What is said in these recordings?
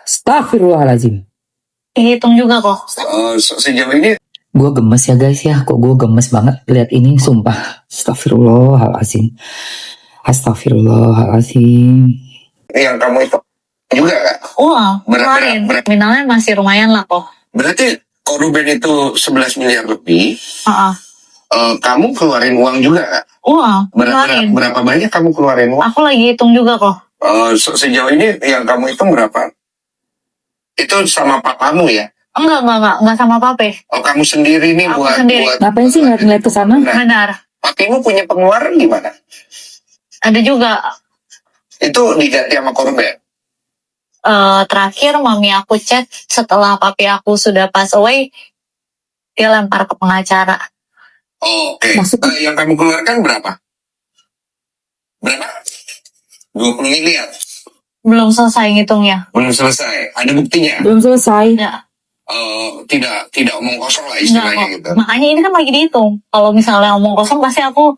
Astagfirullahaladzim. Hitung juga kok. Sejauh ini Gue gemes ya guys ya. Kok gue gemes banget lihat ini, sumpah. Astagfirullahaladzim. Astagfirullahaladzim. yang kamu itu juga gak? Wah, kemarin nominalnya masih lumayan lah kok. Berarti Ruben itu 11 miliar lebih. Heeh. Kamu keluarin uang juga gak? Wah, kemarin. Berapa banyak kamu keluarin uang? Aku lagi hitung juga kok. Sejauh ini yang kamu hitung berapa? Itu sama papamu ya? Enggak sama pape. Oh, kamu sendiri nih Aku buat sendiri. Ngapain sih ngeliat ke sana? Benar. Papimu punya pengeluaran gimana? Ada juga. Itu diganti sama Ruben. Terakhir mami aku chat setelah papi aku sudah pass away, dia lempar ke pengacara. Oke. Maksudnya? Yang kamu keluarkan berapa? Berapa? 20 miliar. Belum selesai ngitungnya. Belum selesai. Ada buktinya? Belum selesai. Ya. Tidak omong kosong lah Enggak istilahnya kok. gitu. Makanya ini kan lagi dihitung. Kalau misalnya omong kosong pasti aku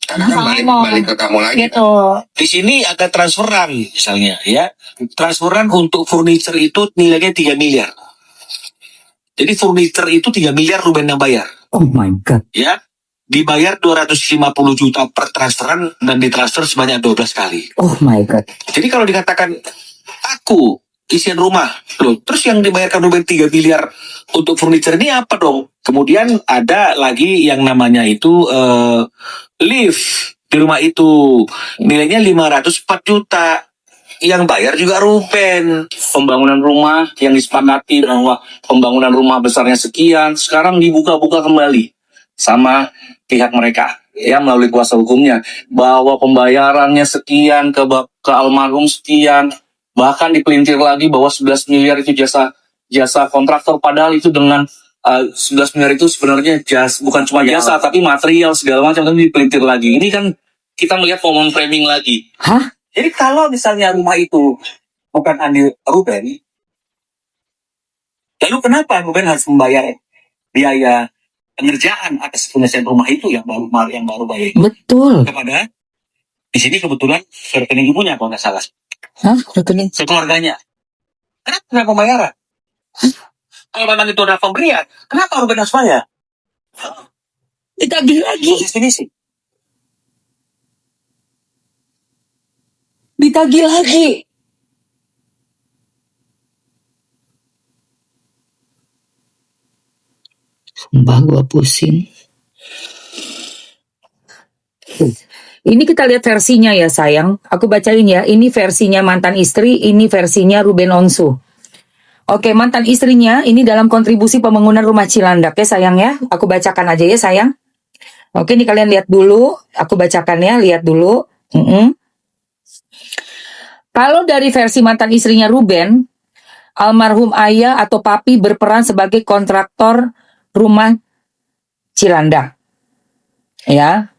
Karena kan balik ke kamu lagi. gitu. Di sini ada transferan misalnya ya. Transferan untuk furniture itu nilainya 3 miliar. Jadi furniture itu 3 miliar Ruben yang bayar. Oh my god. Ya. Dibayar 250 juta per transferan dan ditransfer sebanyak 12 kali. Oh my god. Jadi kalau dikatakan aku isian rumah loh, terus yang dibayarkan Ruben 3 miliar untuk furniture ini apa dong? Kemudian ada lagi yang namanya itu lift di rumah itu nilainya 504 juta. Yang bayar juga Ruben. Pembangunan rumah yang disepakati bahwa pembangunan rumah besarnya sekian, sekarang dibuka-buka kembali sama pihak mereka ya melalui kuasa hukumnya bahwa pembayarannya sekian ke almarhum sekian, bahkan dipelintir lagi bahwa 11 miliar itu jasa kontraktor, padahal itu dengan 11 miliar itu sebenarnya bukan cuma jasa tapi material segala macam, tapi dipelintir lagi. Ini kan kita melihat momen framing lagi. Hah? Jadi kalau misalnya rumah itu bukan andil Ruben, lalu kenapa Ruben harus membayar biaya pengerjaan atas penyelesaian rumah itu yang baru bayar Betul. kepada di sini kebetulan rekening ibunya kalau nggak salah. Hah? Rekening? Sekeluarganya. Kenapa pembayaran? Kalau memang itu adalah pemberian, kenapa Ruben harus bayar? Ditagih lagi. Definisi. Ditagih lagi. Sumpah gue pusing. Ini kita lihat versinya ya sayang. Aku bacain ya. Ini versinya mantan istri, ini versinya Ruben Onsu. Oke, mantan istrinya ini dalam kontribusi pembangunan rumah Cilandak ya sayang ya. Aku bacakan aja ya sayang. Oke, ini kalian lihat dulu. Aku bacakan ya, lihat dulu. Kalau dari versi mantan istrinya Ruben, almarhum ayah atau papi berperan sebagai kontraktor rumah Cilandak. Ya.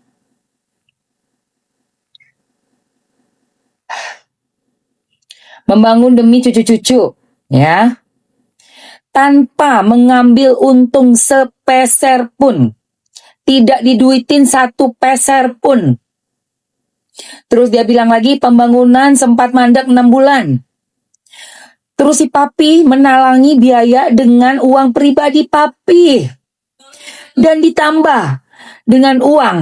Membangun demi cucu-cucu, ya. Tanpa mengambil untung sepeser pun. Tidak diduitin 1 peser pun. Terus dia bilang lagi pembangunan sempat mandek 6 bulan. Terus si papi menalangi biaya dengan uang pribadi papi. Dan ditambah dengan uang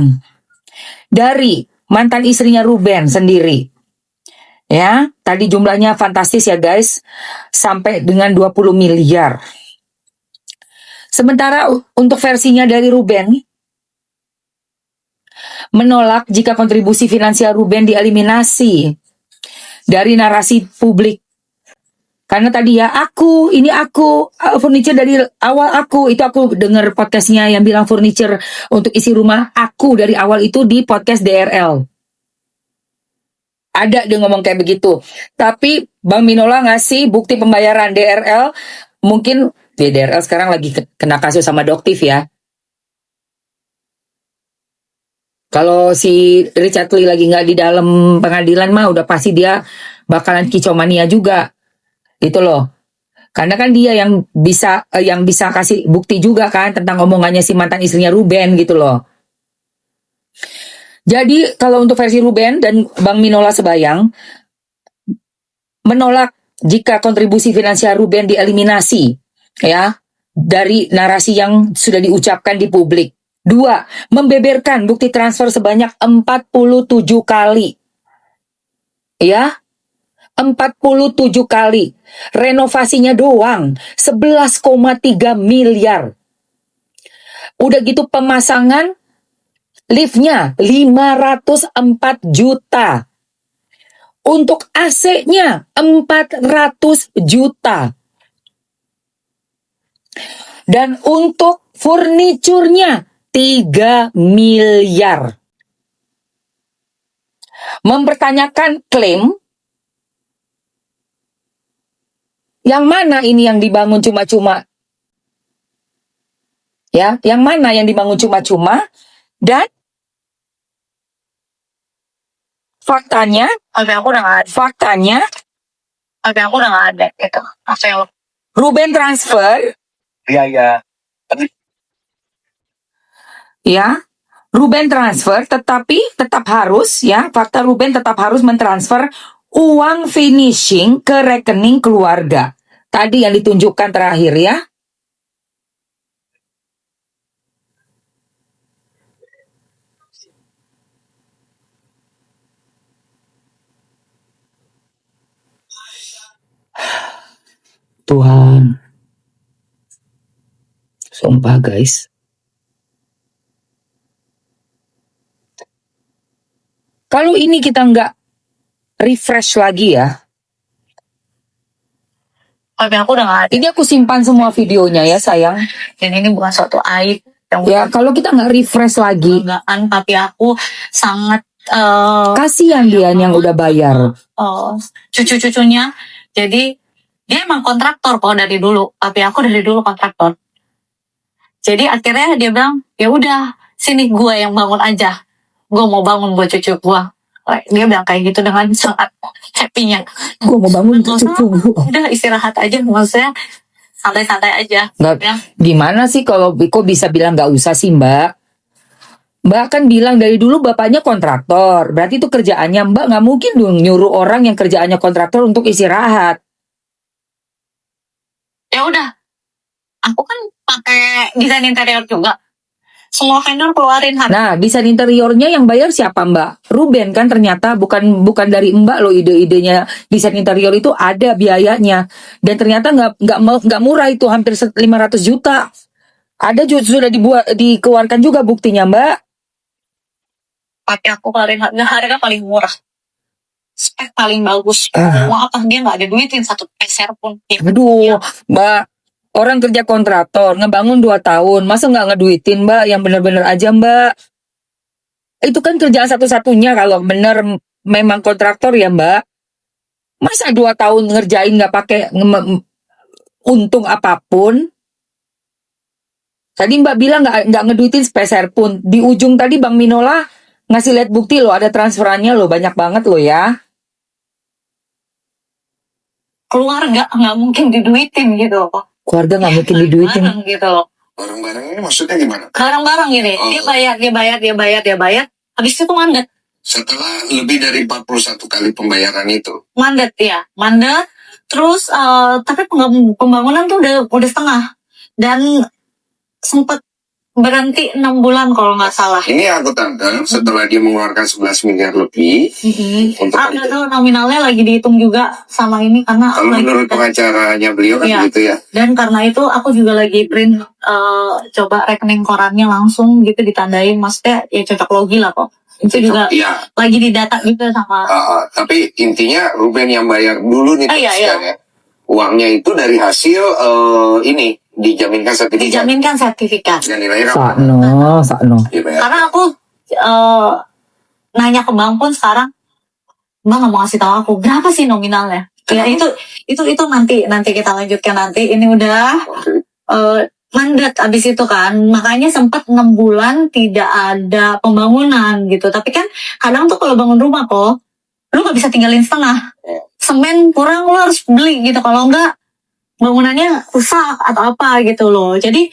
dari mantan istrinya Ruben sendiri. Ya, tadi jumlahnya fantastis ya guys. Sampai dengan 20 miliar. Sementara untuk versinya dari Ruben, menolak jika kontribusi finansial Ruben dieliminasi dari narasi publik. Karena tadi ya furniture dari awal itu aku dengar podcastnya yang bilang furniture untuk isi rumah aku dari awal itu di podcast DRL. Ada dia ngomong kayak begitu. Tapi Bang Minola ngasih bukti pembayaran DRL, mungkin DRL sekarang lagi kena kasus sama Doktif ya. Kalau si Richard Lee lagi nggak di dalam pengadilan mah udah pasti dia bakalan kicomania juga, gitu loh. Karena kan dia yang bisa kasih bukti juga kan tentang omongannya si mantan istrinya Ruben gitu loh. Jadi kalau untuk versi Ruben dan Bang Minola Sebayang menolak jika kontribusi finansial Ruben dieliminasi, ya, dari narasi yang sudah diucapkan di publik. 2. Membeberkan bukti transfer sebanyak 47 kali. Ya, 47 kali. Renovasinya doang 11,3 miliar. Udah gitu pemasangan liftnya 504 juta. Untuk AC-nya 400 juta. Dan untuk furniturnya 3 miliar. Mempertanyakan klaim yang mana ini yang dibangun cuma-cuma? Ya, yang mana yang dibangun cuma-cuma? Dan faktanya, HP aku udah nggak ada. faktanya HP aku udah nggak ada gitu. HP yang Ruben transfer, Iya. ya, Ruben transfer, tetapi tetap harus, ya, fakta Ruben tetap harus mentransfer uang finishing ke rekening keluarga. Tadi yang ditunjukkan terakhir, ya. Tuhan. Sumpah, guys. Kalau ini kita nggak refresh lagi ya. HP aku udah nggak ada. Ini aku simpan semua videonya ya, sayang. Dan ini bukan suatu aib yang Ya, kalau kita nggak refresh lagi, kebanggaan. Papi aku sangat kasihan dia yang udah bayar. cucu-cucunya. Jadi dia emang kontraktor kok dari dulu. Papi aku dari dulu kontraktor. Jadi akhirnya dia bilang, ya udah sini gue yang bangun aja. Gue mau bangun buat cucu gue. Dia bilang kayak gitu dengan sangat happy-nya. Gue mau bangun Nggak usah, cucu. udah istirahat aja, maksudnya santai-santai aja. Nggak, Ya. gimana sih kalau kok bisa bilang nggak usah sih, Mbak? Mbak kan bilang dari dulu bapaknya kontraktor. Berarti itu kerjaannya Mbak, nggak mungkin dong nyuruh orang yang kerjaannya kontraktor untuk istirahat. Ya udah, aku kan pakai desain interior juga. Semua vendor keluarin harga. Nah, desain interiornya yang bayar siapa, Mbak? Ruben kan ternyata bukan dari Mbak loh, ide-idenya desain interior itu ada biayanya. Dan ternyata nggak murah itu, hampir 500 juta. Ada juga sudah dikeluarkan juga buktinya, Mbak. Pakai aku keluarin harga paling murah. Spek paling bagus. Ah. Mau apa, dia nggak ada duitin satu peser pun. Ya, Aduh, Mbak. Orang kerja kontraktor, ngebangun 2 tahun. Masa nggak ngeduitin, Mbak? Yang bener-bener aja, Mbak. Itu kan kerjaan satu-satunya kalau bener memang kontraktor ya, Mbak. Masa 2 tahun ngerjain nggak pakai untung apapun? Tadi Mbak bilang nggak ngeduitin sepeser pun. Di ujung tadi Bang Minola ngasih lihat bukti loh, ada transferannya loh, banyak banget loh ya. keluarga nggak mungkin diduitin gitu loh. Keluarga nggak mungkin diduitin. Bareng gitu loh. Barang-barang ini maksudnya gimana? Bareng-bareng gini. Oh. Dia bayar. Habis itu mandat. Setelah lebih dari 41 kali pembayaran itu. Mandat ya. Mandat. Terus tapi pembangunan tuh udah setengah. Dan sempat berhenti 6 bulan kalau nggak salah. Ini aku tangkap setelah dia mengeluarkan 11 miliar lebih. Untuk Ada tuh nominalnya lagi dihitung juga sama ini karena kalau lagi- menurut pengacaranya beliau kan Iya. gitu ya. dan karena itu aku juga lagi print coba rekening korannya langsung gitu ditandain, maksudnya ya cocok logi lah kok. Itu juga Iya. lagi didata juga sama Tapi intinya Ruben yang bayar dulu nih Iya, sekian ya. Uangnya itu dari hasil ini dijaminkan sertifikat dijaminkan sertifikat. dan nilainya Sakno. dibayar. Karena aku nanya ke bank pun sekarang, Bang nggak mau ngasih tahu aku berapa sih nominalnya. Ya itu nanti kita lanjutkan nanti. Ini udah mandat abis itu kan, makanya sempat 6 bulan tidak ada pembangunan gitu. Tapi kan kadang tuh kalau bangun rumah kok, lu nggak bisa tinggalin setengah. Semen kurang lu harus beli gitu, kalau enggak bangunannya rusak atau apa gitu loh. Jadi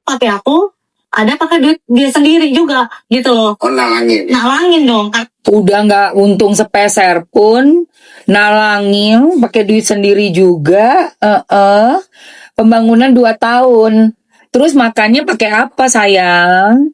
pakai aku ada pakai duit dia sendiri juga gitu loh. Oh, nalangin. Nalangin dong. Udah nggak untung sepeser pun, Nalangin pakai duit sendiri juga. Pembangunan 2 tahun. Terus makannya pakai apa, sayang?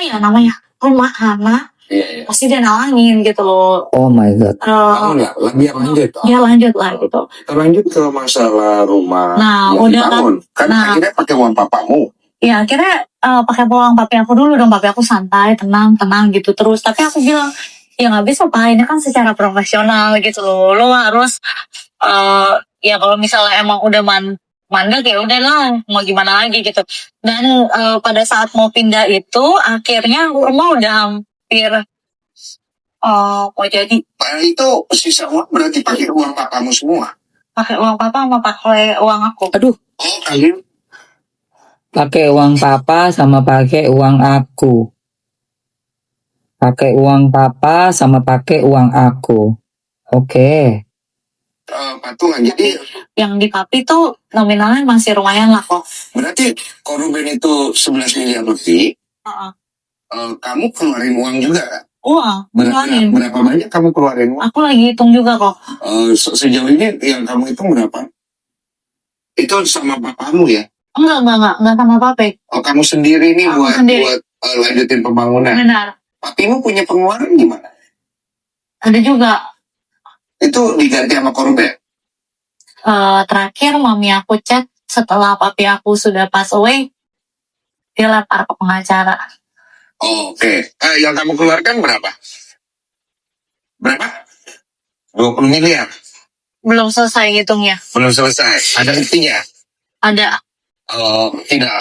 Ya namanya rumah anak Iya, iya. pasti dia nalangin gitu loh. Oh my God. Tahu nggak? Biar lanjut. Ya lanjut lah gitu. Lanjut ke masalah rumah Nah, yang udah dibangun. Kan nah. akhirnya pakai uang papamu. Ya akhirnya pakai uang papi aku dulu dong. Papi aku santai, tenang gitu terus. Tapi aku bilang, ya nggak bisa pak, ini kan secara profesional gitu loh. Lo harus ya kalau misalnya emang udah mandek ya udahlah, mau gimana lagi gitu. Dan pada saat mau pindah itu akhirnya rumah udah hampir mau jadi. Nah, itu sisa uang berarti pakai uang papamu semua. Pakai uang papa sama pakai uang aku. Aduh, Oh, kalian pakai uang papa sama pakai uang aku. Pakai uang papa sama pakai uang aku. Oke. patungan. Jadi Yang di papi tuh nominalnya masih lumayan lah kok. berarti kalau Ruben itu 11 miliar lebih, kamu keluarin uang juga kan? Uang, keluarin. Berapa banyak kamu keluarin uang? Aku lagi hitung juga kok. Sejauh ini yang kamu hitung berapa? Itu sama papamu ya? Enggak sama papi. Oh, kamu sendiri nih Aku buat sendiri. lanjutin pembangunan. Benar. Papimu punya pengeluaran gimana? Ada juga. Itu diganti sama korban. Terakhir mami aku chat setelah papi aku sudah pass away, dia lempar ke pengacara. Oh, oke. Yang kamu keluarkan berapa? Berapa? 20 miliar. Belum selesai ngitungnya. Belum selesai. Ada buktinya? Ada.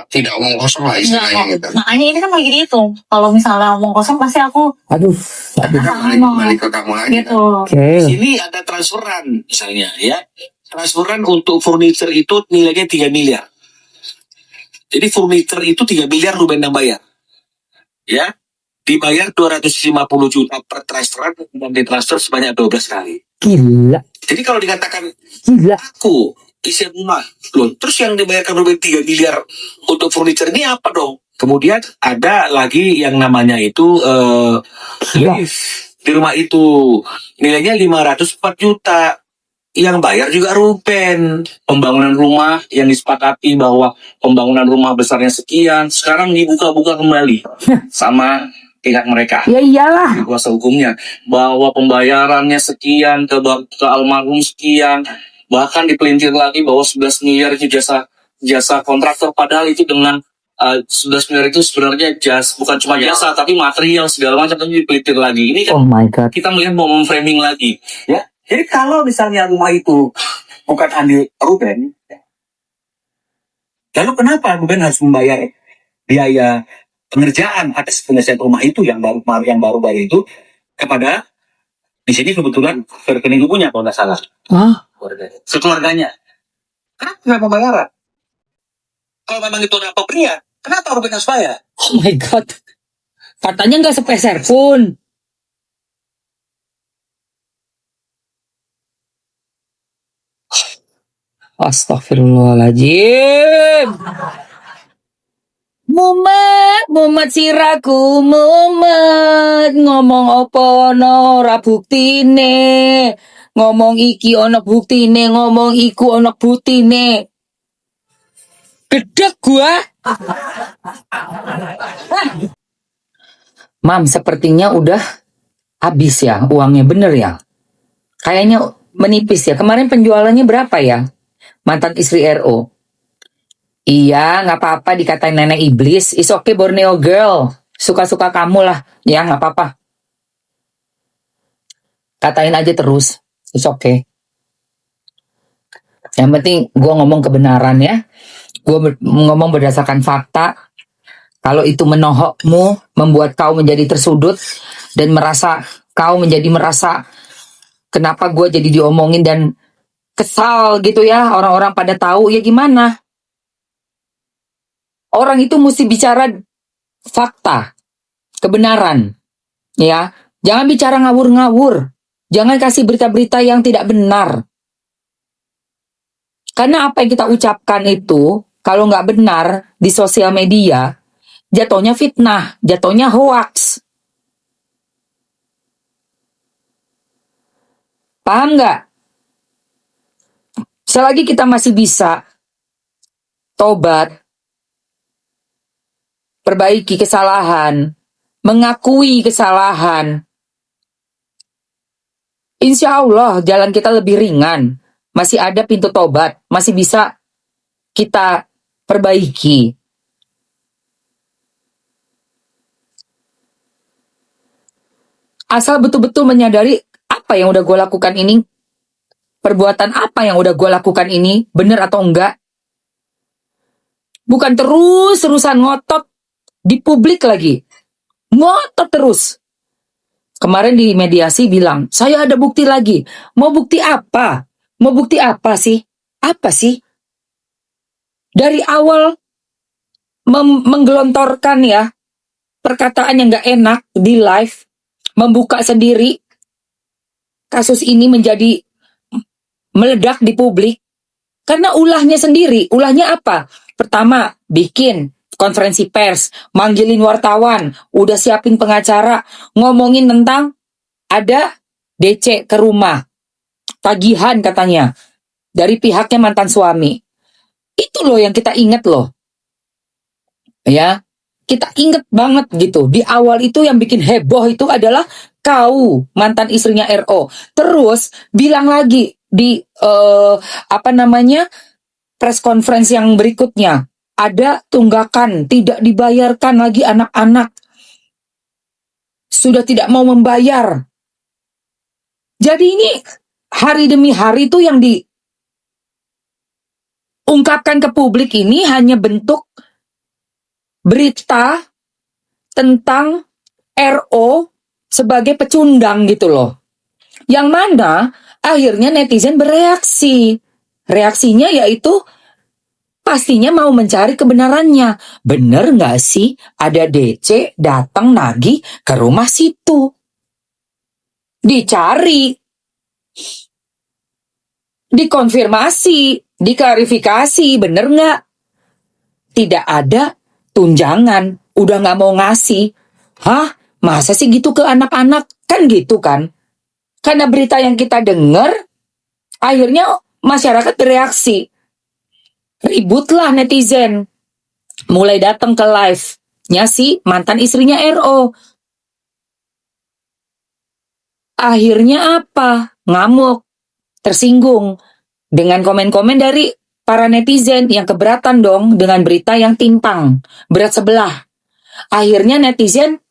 Tidak omong kosong lah Enggak istilahnya kok. gitu. Makanya ini kan lagi dihitung. Kalau misalnya omong kosong pasti aku Aduh. Kan balik ke kamu lagi. gitu. Oke. Di sini ada transferan misalnya ya. Transferan untuk furniture itu nilainya 3 miliar. Jadi furniture itu 3 miliar Ruben yang bayar. Ya. Dibayar 250 juta per transferan dan ditransfer sebanyak 12 kali. Gila. Jadi kalau dikatakan Gila. aku isi rumah loh, terus yang dibayarkan Ruben 3 miliar untuk furniture ini apa dong? Kemudian ada lagi yang namanya itu lift di rumah itu nilainya 504 juta. Yang bayar juga Ruben. Pembangunan rumah yang disepakati bahwa pembangunan rumah besarnya sekian, sekarang dibuka-buka kembali sama pihak mereka. Ya iyalah. Di kuasa hukumnya bahwa pembayarannya sekian ke almarhum sekian, bahkan dipelintir lagi bahwa 11 miliar itu jasa kontraktor, padahal itu dengan 11 miliar itu sebenarnya bukan cuma jasa tapi material segala macam, tapi dipelintir lagi. Ini kan Oh my God. kita melihat mau memframing lagi ya. Jadi kalau misalnya rumah itu bukan andil Ruben, lalu kenapa Ruben harus membayar biaya pengerjaan atas penyelesaian rumah itu yang baru bayar itu kepada, di sini kebetulan rekening ibunya kalau nggak salah, sekeluarganya. Kenapa pembayaran? Kalau memang itu apa pria, kenapa Ruben harus bayar? Oh my God. Katanya nggak sepeser pun. Astagfirullahaladzim. Mumet siraku, mumet ngomong apa ono ora buktine, ngomong iki ono buktine, ngomong iku ono buktine. Gedek gua. Mam, sepertinya udah habis ya uangnya, bener ya? Kayaknya menipis ya. Kemarin penjualannya berapa ya? Mantan istri RO. Iya, nggak apa-apa dikatain nenek iblis. It's okay Borneo girl. Suka-suka kamu lah. Ya, nggak apa-apa. Katain aja terus. It's okay. Yang penting gue ngomong kebenaran ya. Gue ngomong berdasarkan fakta. Kalau itu menohokmu, membuat kau menjadi tersudut, dan kau menjadi merasa kenapa gue jadi diomongin dan kesal gitu ya, orang-orang pada tahu, ya gimana? Orang itu mesti bicara fakta, kebenaran, ya. Jangan bicara ngawur-ngawur. Jangan kasih berita-berita yang tidak benar. Karena apa yang kita ucapkan itu, kalau nggak benar di sosial media, jatuhnya fitnah, jatuhnya hoax. Paham nggak? Selagi kita masih bisa tobat, perbaiki kesalahan, mengakui kesalahan, insya Allah jalan kita lebih ringan. Masih ada pintu tobat, masih bisa kita perbaiki. Asal betul-betul menyadari apa yang udah gue lakukan ini, perbuatan apa yang udah gue lakukan ini, bener atau enggak. Bukan terus-terusan ngotot di publik lagi. Ngotot terus. Kemarin di mediasi bilang, saya ada bukti lagi. Mau bukti apa? Mau bukti apa sih? Apa sih? Dari awal menggelontorkan ya, perkataan yang gak enak di live, membuka sendiri, kasus ini menjadi meledak di publik. Karena ulahnya sendiri. Ulahnya apa? Pertama, bikin konferensi pers, manggilin wartawan, udah siapin pengacara, ngomongin tentang ada DC ke rumah, tagihan katanya, dari pihaknya mantan suami. Itu loh yang kita inget loh. Ya, kita inget banget gitu. Di awal itu yang bikin heboh itu adalah kau, mantan istrinya RO. Terus bilang lagi di press conference yang berikutnya, ada tunggakan, tidak dibayarkan lagi anak-anak. Sudah tidak mau membayar. Jadi ini hari demi hari itu yang diungkapkan ke publik ini hanya bentuk berita tentang RO sebagai pecundang gitu loh. Yang mana akhirnya netizen bereaksi. Reaksinya yaitu pastinya mau mencari kebenarannya. Bener nggak sih ada DC datang nagih ke rumah situ? Dicari, dikonfirmasi, diklarifikasi, bener nggak? Tidak ada tunjangan, udah nggak mau ngasih. Hah? Masa sih gitu ke anak-anak? Kan gitu kan? Karena berita yang kita dengar, akhirnya masyarakat bereaksi. Ributlah netizen. Mulai datang ke live-nya si mantan istrinya RO. Akhirnya apa? Ngamuk, tersinggung. Dengan komen-komen dari para netizen yang keberatan dong dengan berita yang timpang, berat sebelah. Akhirnya netizen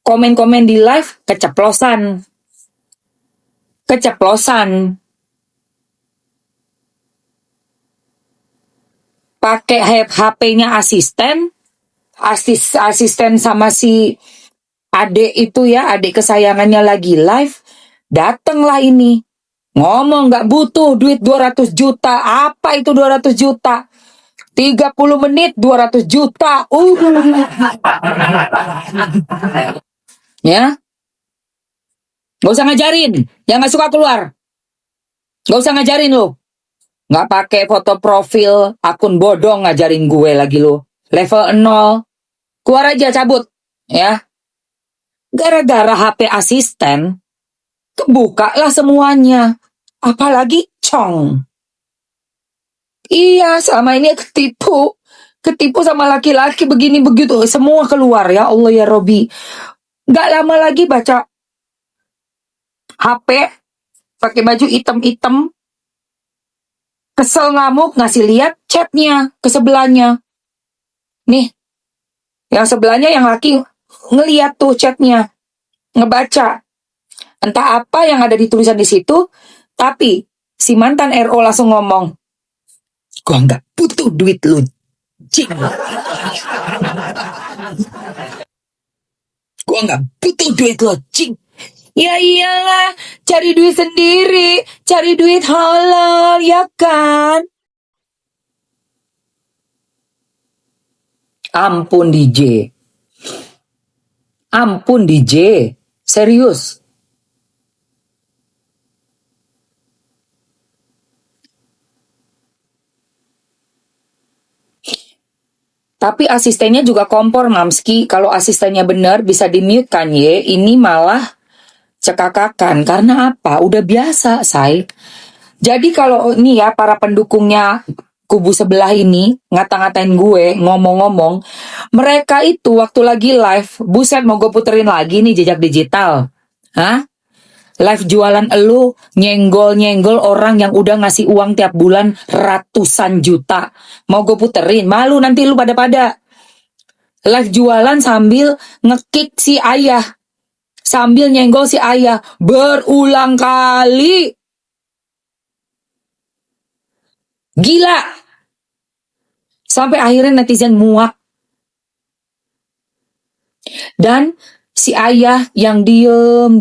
komen-komen di live keceplosan. Pakai HP-nya asisten sama si adik itu ya, adik kesayangannya lagi live, datanglah ini. Ngomong gak butuh duit 200 juta. Apa itu 200 juta? 30 menit 200 juta. Ya. Gak usah ngajarin. Yang gak suka keluar. Gak usah ngajarin lo. Gak pakai foto profil akun bodong ngajarin gue lagi lo. Level 0. Keluar aja, cabut. Ya. Gara-gara HP asisten, kebuka lah semuanya. Apalagi Cong. Iya, selama ini ketipu. Ketipu sama laki-laki begini begitu. Semua keluar ya Allah ya Robi. Gak lama lagi baca HP, pakai baju hitam-hitam, kesel ngamuk, ngasih lihat chatnya ke sebelahnya. Nih, yang sebelahnya yang laki ngeliat tuh chatnya, ngebaca. Entah apa yang ada di tulisan di situ, tapi si mantan RO langsung ngomong, gua nggak butuh duit lu, cing. Gua nggak butuh duit lu, cing. Ya iyalah, cari duit sendiri, cari duit halal, ya kan? Ampun DJ. Ampun DJ. Serius. Tapi asistennya juga kompor, Mamski. Kalau asistennya benar bisa di-mute kan, ye. Ini malah cekakakan. Karena apa? Udah biasa, say. Jadi kalau nih ya, para pendukungnya kubu sebelah ini ngata-ngatain gue, ngomong-ngomong, mereka itu waktu lagi live, buset mau gue puterin lagi nih jejak digital. Hah? Live jualan elu, nyenggol-nyenggol orang yang udah ngasih uang tiap bulan ratusan juta. Mau gue puterin, malu nanti lu pada-pada. Live jualan sambil ngekick si ayah. Sambil nyenggol si ayah. Berulang kali. Gila. Sampai akhirnya netizen muak. Dan si ayah yang diem.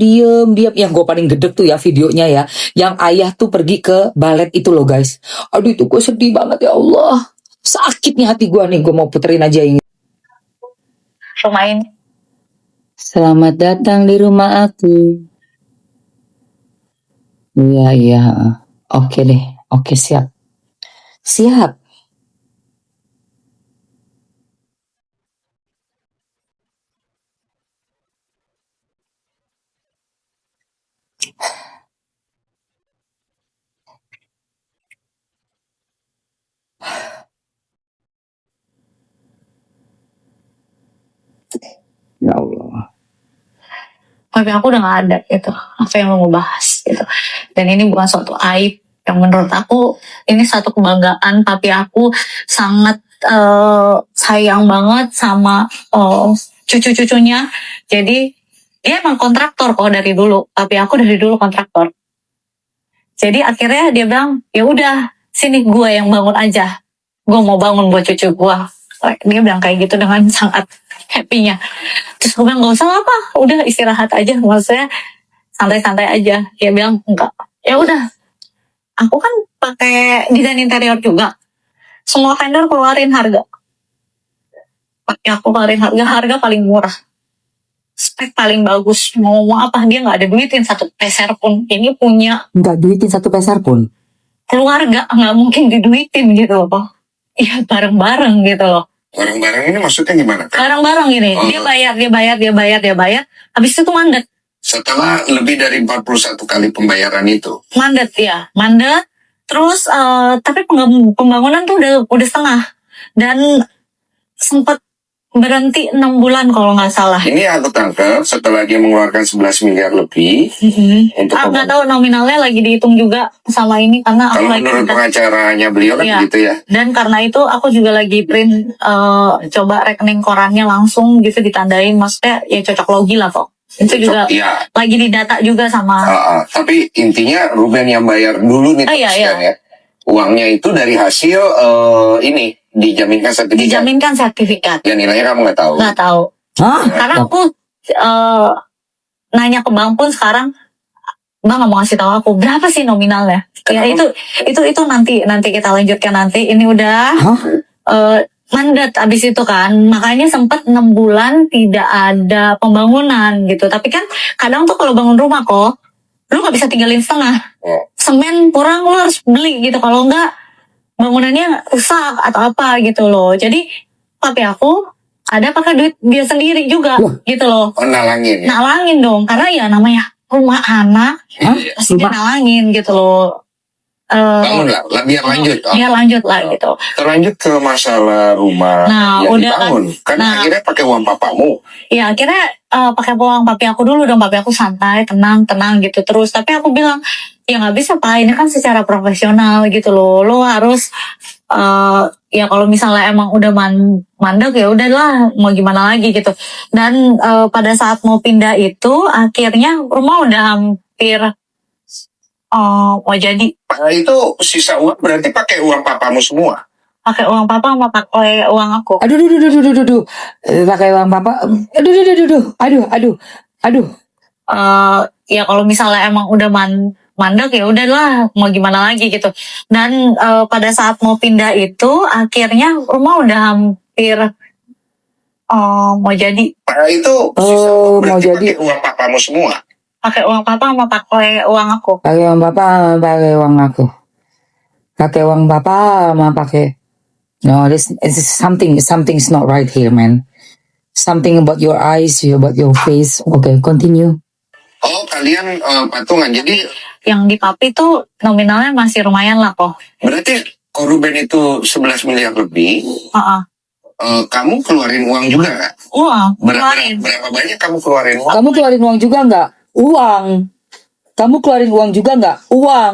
Yang gue paling gedek tuh ya videonya ya. Yang ayah tuh pergi ke balet itu loh guys. Aduh itu gue sedih banget ya Allah. Sakit nih hati gue nih. Gue mau puterin aja ini. Rumah ini. Selamat datang di rumah aku. Iya. Oke deh. Oke siap. Siap. Ya Allah. Tapi aku udah gak ada gitu. Apa yang mau bahas gitu. Dan ini bukan suatu aib. Yang menurut aku ini satu kebanggaan. Papi aku sangat sayang banget sama cucu-cucunya. Jadi dia emang kontraktor kok dari dulu. Papi aku dari dulu kontraktor. Jadi akhirnya dia bilang, ya udah sini gue yang bangun aja. Gue mau bangun buat cucu gue. Dia bilang kayak gitu dengan sangat happy-nya. Terus gue bilang gak usah apa, udah istirahat aja. Maksudnya santai-santai aja. Dia bilang enggak. Ya udah. Aku kan pakai desain interior juga. Semua vendor keluarin harga. Pakai aku keluarin harga paling murah. Spek paling bagus. Mau apa dia nggak ada duitin satu peser pun. Ini punya Nggak duitin satu peser pun. keluarga, nggak mungkin diduitin gitu loh. Ya bareng-bareng gitu loh. Barang-barang ini maksudnya gimana, Kak? Bareng-bareng gini. Oh. Dia bayar. Habis itu mandat. Setelah lebih dari 41 kali pembayaran itu. Mandat ya. Mandat. Terus tapi pembangunan tuh udah setengah. Dan sempat berhenti 6 bulan kalau nggak salah. Ini aku tangkap setelah dia mengeluarkan 11 miliar lebih. Untuk Nggak tahu nominalnya lagi dihitung juga sama ini karena aku kalau lagi menurut pengacaranya beliau kan Iya. gitu ya. Dan karena itu aku juga lagi print coba rekening korannya langsung gitu ditandain, maksudnya ya cocok logi lah kok. Itu juga Iya. lagi didata juga sama. Tapi intinya Ruben yang bayar dulu nih Iya. ya. Uangnya itu dari hasil ini dijaminkan sertifikat. Dijaminkan sertifikat. Ya nilainya kamu nggak tahu. Nggak tahu. Hah? Karena aku nanya ke bank pun sekarang, Bang nggak mau ngasih tahu aku berapa sih nominalnya. Ya itu nanti kita lanjutkan nanti. Ini udah mandat abis itu kan, makanya sempat 6 bulan tidak ada pembangunan gitu. Tapi kan kadang tuh kalau bangun rumah kok, lu nggak bisa tinggalin setengah. Semen kurang lu harus beli gitu. Kalau enggak bangunannya rusak atau apa gitu loh. Jadi papi aku ada pakai duit dia sendiri juga gitu loh. Oh, nalangin ya. Nalangin dong, karena ya namanya rumah anak, pasti dia nalangin gitu loh. Bangun lah, biar lanjut. Biar lanjut lah gitu. Terlanjut ke masalah rumah yang udah dibangun. Kan akhirnya pakai uang papamu. Ya akhirnya pakai uang papi aku dulu dong. Papi aku santai, tenang gitu terus. Tapi aku bilang, ya nggak bisa Pak, ini kan secara profesional gitu loh. Lo harus ya kalau misalnya emang udah mandek ya udahlah, mau gimana lagi gitu. Dan pada saat mau pindah itu akhirnya rumah udah hampir mau jadi. Itu sisa uang berarti pakai uang papamu semua. Pakai uang papa sama pakai uang aku. Aduh. Pakai uang papa. Aduh. Ya kalau misalnya emang udah mandek ya udahlah, mau gimana lagi gitu. Dan pada saat mau pindah itu akhirnya rumah udah hampir mau jadi. Itu sisa uang berarti mau jadi. pakai uang papamu semua. Pakai uang papa sama pakai uang aku. Pakai uang papa sama pakai uang aku. Pakai uang papa sama pakai No, something's not right here, man. Something about your eyes, about your face. Okay, continue. Oh, kalian patungan. Jadi Yang di papi tuh nominalnya masih lumayan lah kok. berarti Ruben itu 11 miliar lebih. Heeh. Kamu keluarin uang juga nggak? Keluarin. Berapa banyak kamu keluarin uang? Kamu keluarin uang juga nggak? Uang. Kamu keluarin uang juga nggak? Uang.